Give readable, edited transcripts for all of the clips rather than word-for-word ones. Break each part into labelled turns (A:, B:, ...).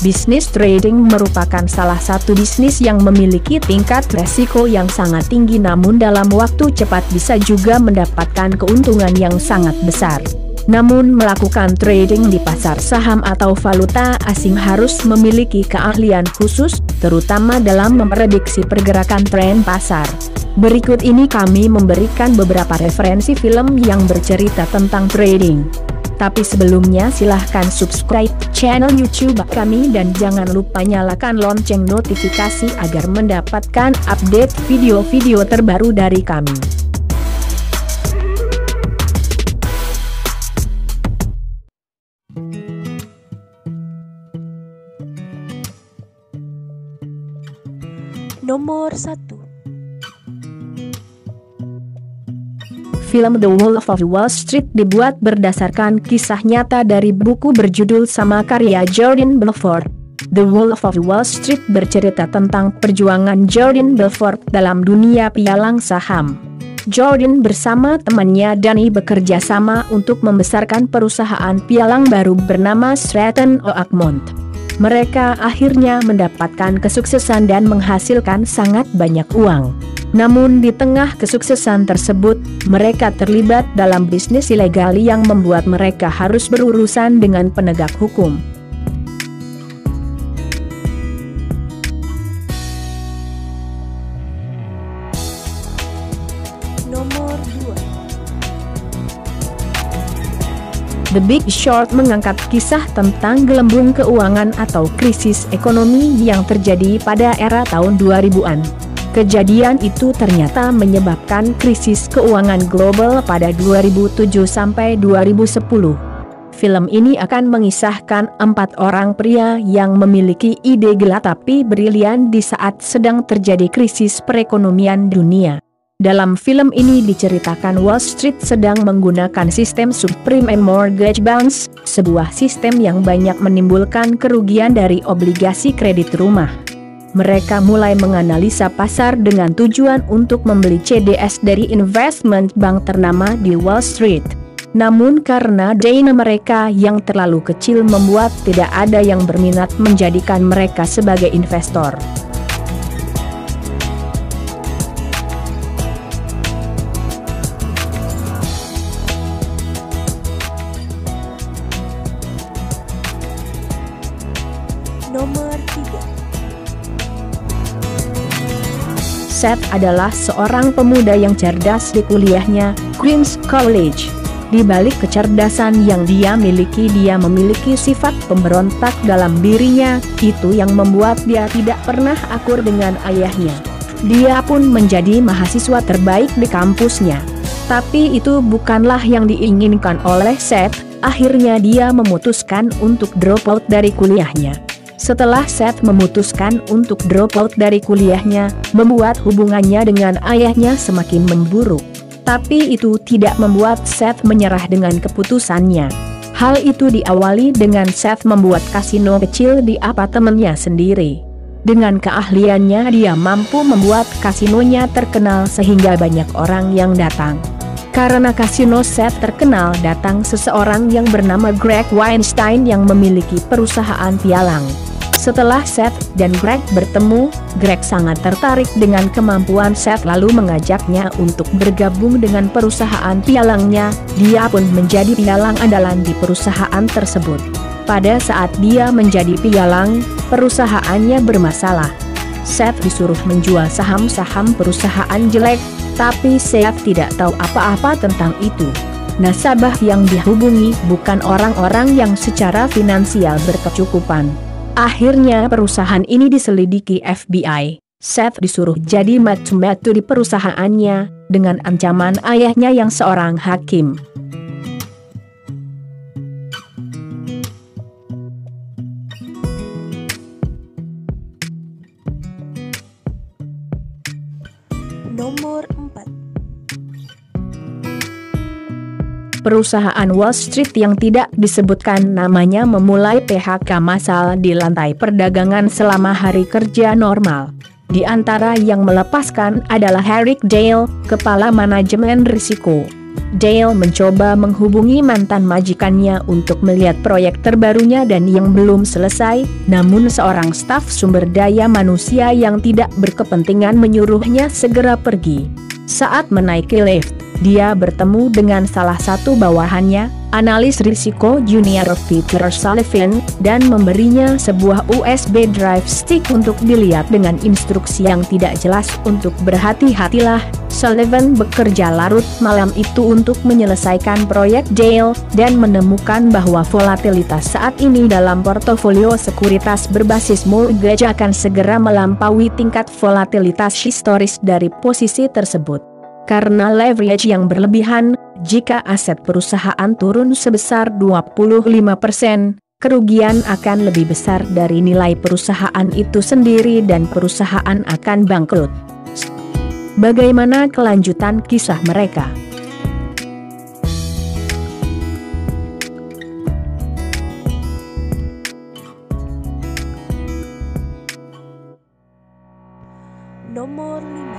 A: Bisnis trading merupakan salah satu bisnis yang memiliki tingkat resiko yang sangat tinggi, namun dalam waktu cepat bisa juga mendapatkan keuntungan yang sangat besar. Namun melakukan trading di pasar saham atau valuta asing harus memiliki keahlian khusus, terutama dalam memprediksi pergerakan tren pasar. Berikut ini kami memberikan beberapa referensi film yang bercerita tentang trading. Tapi sebelumnya silahkan subscribe channel YouTube kami dan jangan lupa nyalakan lonceng notifikasi agar mendapatkan update video-video terbaru dari kami.
B: Nomor 1.
A: Film The Wolf of Wall Street dibuat berdasarkan kisah nyata dari buku berjudul sama karya Jordan Belfort. The Wolf of Wall Street bercerita tentang perjuangan Jordan Belfort dalam dunia pialang saham. Jordan bersama temannya Danny bekerja sama untuk membesarkan perusahaan pialang baru bernama Stratton Oakmont. Mereka akhirnya mendapatkan kesuksesan dan menghasilkan sangat banyak uang. Namun di tengah kesuksesan tersebut, mereka terlibat dalam bisnis ilegal yang membuat mereka harus berurusan dengan penegak hukum.
B: Nomor 2.
A: The Big Short mengangkat kisah tentang gelembung keuangan atau krisis ekonomi yang terjadi pada era tahun 2000-an. Kejadian itu ternyata menyebabkan krisis keuangan global pada 2007 sampai 2010. Film ini akan mengisahkan 4 orang pria yang memiliki ide gelap tapi brilian di saat sedang terjadi krisis perekonomian dunia. Dalam film ini diceritakan Wall Street sedang menggunakan sistem subprime mortgage bonds, sebuah sistem yang banyak menimbulkan kerugian dari obligasi kredit rumah. Mereka mulai menganalisa pasar dengan tujuan untuk membeli CDS dari investment bank ternama di Wall Street. Namun karena dana mereka yang terlalu kecil membuat tidak ada yang berminat menjadikan mereka sebagai investor.
B: Nomor 3.
A: Seth adalah seorang pemuda yang cerdas di kuliahnya, Queen's College. Di balik kecerdasan yang dia memiliki sifat pemberontak dalam dirinya, itu yang membuat dia tidak pernah akur dengan ayahnya. Dia pun menjadi mahasiswa terbaik di kampusnya. Tapi itu bukanlah yang diinginkan oleh Seth, akhirnya dia memutuskan untuk drop out dari kuliahnya. Setelah Seth memutuskan untuk drop out dari kuliahnya, membuat hubungannya dengan ayahnya semakin memburuk. Tapi itu tidak membuat Seth menyerah dengan keputusannya. Hal itu diawali dengan Seth membuat kasino kecil di apartemennya sendiri. Dengan keahliannya dia mampu membuat kasinonya terkenal sehingga banyak orang yang datang. Karena kasino Seth terkenal, datang seseorang yang bernama Greg Weinstein yang memiliki perusahaan pialang. Setelah Seth dan Greg bertemu, Greg sangat tertarik dengan kemampuan Seth lalu mengajaknya untuk bergabung dengan perusahaan pialangnya. Dia pun menjadi pialang andalan di perusahaan tersebut. Pada saat dia menjadi pialang, perusahaannya bermasalah. Seth disuruh menjual saham-saham perusahaan jelek, tapi Seth tidak tahu apa-apa tentang itu. Nasabah yang dihubungi bukan orang-orang yang secara finansial berkecukupan. Akhirnya perusahaan ini diselidiki FBI. Seth disuruh jadi matu-matu di perusahaannya, dengan ancaman ayahnya yang seorang hakim.
B: Nomor 4.
A: Perusahaan Wall Street yang tidak disebutkan namanya memulai PHK massal di lantai perdagangan selama hari kerja normal. Di antara yang melepaskan adalah Eric Dale, kepala manajemen risiko. Dale mencoba menghubungi mantan majikannya untuk melihat proyek terbarunya dan yang belum selesai, namun seorang staf sumber daya manusia yang tidak berkepentingan menyuruhnya segera pergi. Saat menaiki lift, dia bertemu dengan salah satu bawahannya, analis risiko junior Peter Sullivan, dan memberinya sebuah USB drive stick untuk dilihat dengan instruksi yang tidak jelas untuk berhati-hatilah. Sullivan bekerja larut malam itu untuk menyelesaikan proyek Dale, dan menemukan bahwa volatilitas saat ini dalam portofolio sekuritas berbasis mortgage akan segera melampaui tingkat volatilitas historis dari posisi tersebut. Karena leverage yang berlebihan, jika aset perusahaan turun sebesar 25%, kerugian akan lebih besar dari nilai perusahaan itu sendiri dan perusahaan akan bangkrut. Bagaimana kelanjutan kisah mereka?
B: Nomor 5.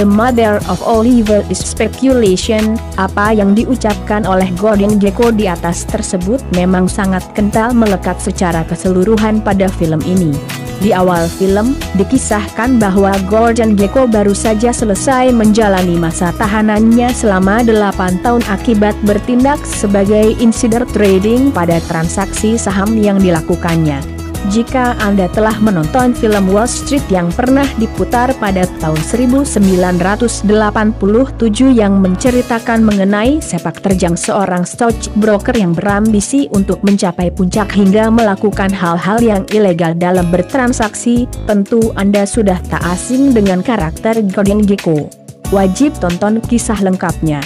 A: The mother of all evil is speculation. Apa yang diucapkan oleh Gordon Gekko di atas tersebut memang sangat kental melekat secara keseluruhan pada film ini. Di awal film, dikisahkan bahwa Gordon Gekko baru saja selesai menjalani masa tahanannya selama 8 tahun akibat bertindak sebagai insider trading pada transaksi saham yang dilakukannya. Jika Anda telah menonton film Wall Street yang pernah diputar pada tahun 1987 yang menceritakan mengenai sepak terjang seorang stockbroker yang berambisi untuk mencapai puncak hingga melakukan hal-hal yang ilegal dalam bertransaksi, tentu Anda sudah tak asing dengan karakter Gordon Gekko. Wajib tonton kisah lengkapnya.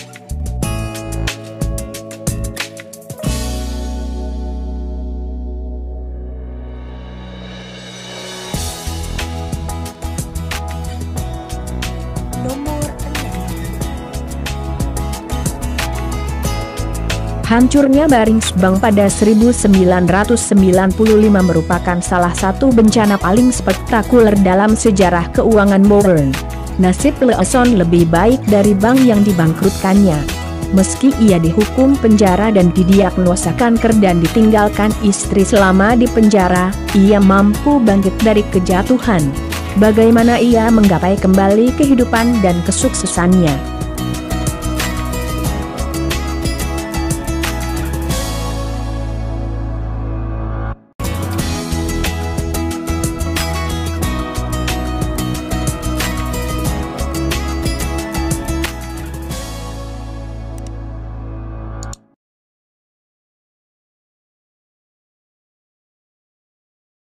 B: Nomor 6.
A: Hancurnya Barings Bank pada 1995 merupakan salah satu bencana paling spektakuler dalam sejarah keuangan modern. Nasib Lawson lebih baik dari bank yang dibangkrutkannya. Meski ia dihukum penjara dan didiagnosa kanker dan ditinggalkan istri selama di penjara, ia mampu bangkit dari kejatuhan. Bagaimana ia menggapai kembali kehidupan dan kesuksesannya?